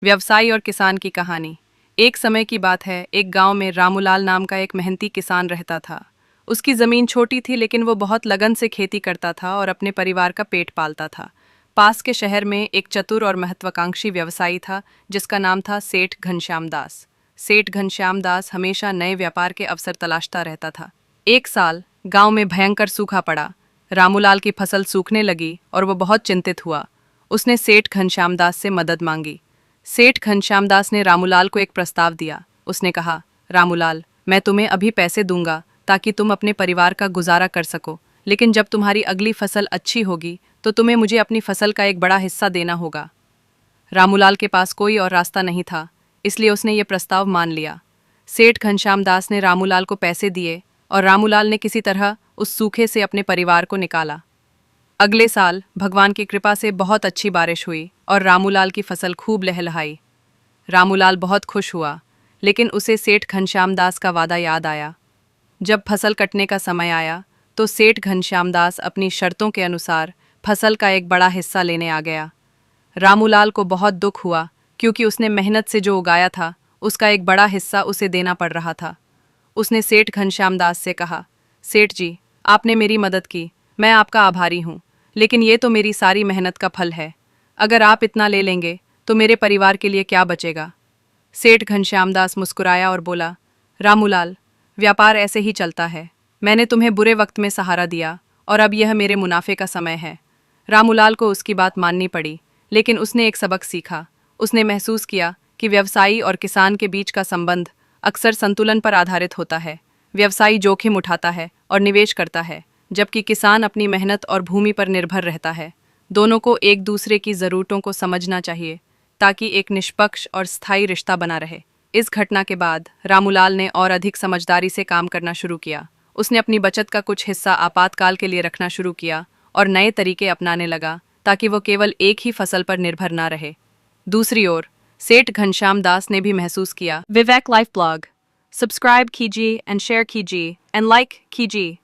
व्यवसायी और किसान की कहानी। एक समय की बात है, एक गांव में रामूलाल नाम का एक मेहनती किसान रहता था। उसकी ज़मीन छोटी थी, लेकिन वो बहुत लगन से खेती करता था और अपने परिवार का पेट पालता था। पास के शहर में एक चतुर और महत्वाकांक्षी व्यवसायी था, जिसका नाम था सेठ घनश्याम दास। सेठ घनश्याम दास हमेशा नए व्यापार के अवसर तलाशता रहता था। एक साल गांव में भयंकर सूखा पड़ा। रामूलाल की फसल सूखने लगी और वो बहुत चिंतित हुआ। उसने सेठ घनश्याम दास से मदद मांगी। सेठ घनश्याम दास ने रामूलाल को एक प्रस्ताव दिया। उसने कहा, रामूलाल, मैं तुम्हें अभी पैसे दूंगा ताकि तुम अपने परिवार का गुजारा कर सको, लेकिन जब तुम्हारी अगली फसल अच्छी होगी तो तुम्हें मुझे अपनी फसल का एक बड़ा हिस्सा देना होगा। रामूलाल के पास कोई और रास्ता नहीं था, इसलिए उसने ये प्रस्ताव मान लिया। सेठ घनश्याम दास ने रामूलाल को पैसे दिए और रामूलाल ने किसी तरह उस सूखे से अपने परिवार को निकाला। अगले साल भगवान की कृपा से बहुत अच्छी बारिश हुई और रामूलाल की फसल खूब लहलहाई। रामूलाल बहुत खुश हुआ, लेकिन उसे सेठ घनश्याम दास का वादा याद आया। जब फसल कटने का समय आया तो सेठ घनश्याम दास अपनी शर्तों के अनुसार फसल का एक बड़ा हिस्सा लेने आ गया। रामूलाल को बहुत दुख हुआ, क्योंकि उसने मेहनत से जो उगाया था उसका एक बड़ा हिस्सा उसे देना पड़ रहा था। उसने सेठ घनश्याम दास से कहा, सेठ जी, आपने मेरी मदद की, मैं आपका आभारी हूँ, लेकिन ये तो मेरी सारी मेहनत का फल है। अगर आप इतना ले लेंगे तो मेरे परिवार के लिए क्या बचेगा। सेठ घनश्याम दास मुस्कुराया और बोला, रामूलाल, व्यापार ऐसे ही चलता है। मैंने तुम्हें बुरे वक्त में सहारा दिया और अब यह मेरे मुनाफे का समय है। रामूलाल को उसकी बात माननी पड़ी, लेकिन उसने एक सबक सीखा। उसने महसूस किया कि व्यवसायी और किसान के बीच का संबंध अक्सर संतुलन पर आधारित होता है। व्यवसायी जोखिम उठाता है और निवेश करता है, जबकि किसान अपनी मेहनत और भूमि पर निर्भर रहता है। दोनों को एक दूसरे की ज़रूरतों को समझना चाहिए, ताकि एक निष्पक्ष और स्थायी रिश्ता बना रहे। इस घटना के बाद रामूलाल ने और अधिक समझदारी से काम करना शुरू किया। उसने अपनी बचत का कुछ हिस्सा आपातकाल के लिए रखना शुरू किया और नए तरीके अपनाने लगा, ताकि वो केवल एक ही फसल पर निर्भर ना रहे। दूसरी ओर सेठ घनश्याम दास ने भी महसूस किया। विवेक लाइफ ब्लॉग सब्सक्राइब कीजिए एंड शेयर कीजिए एंड लाइक कीजिए।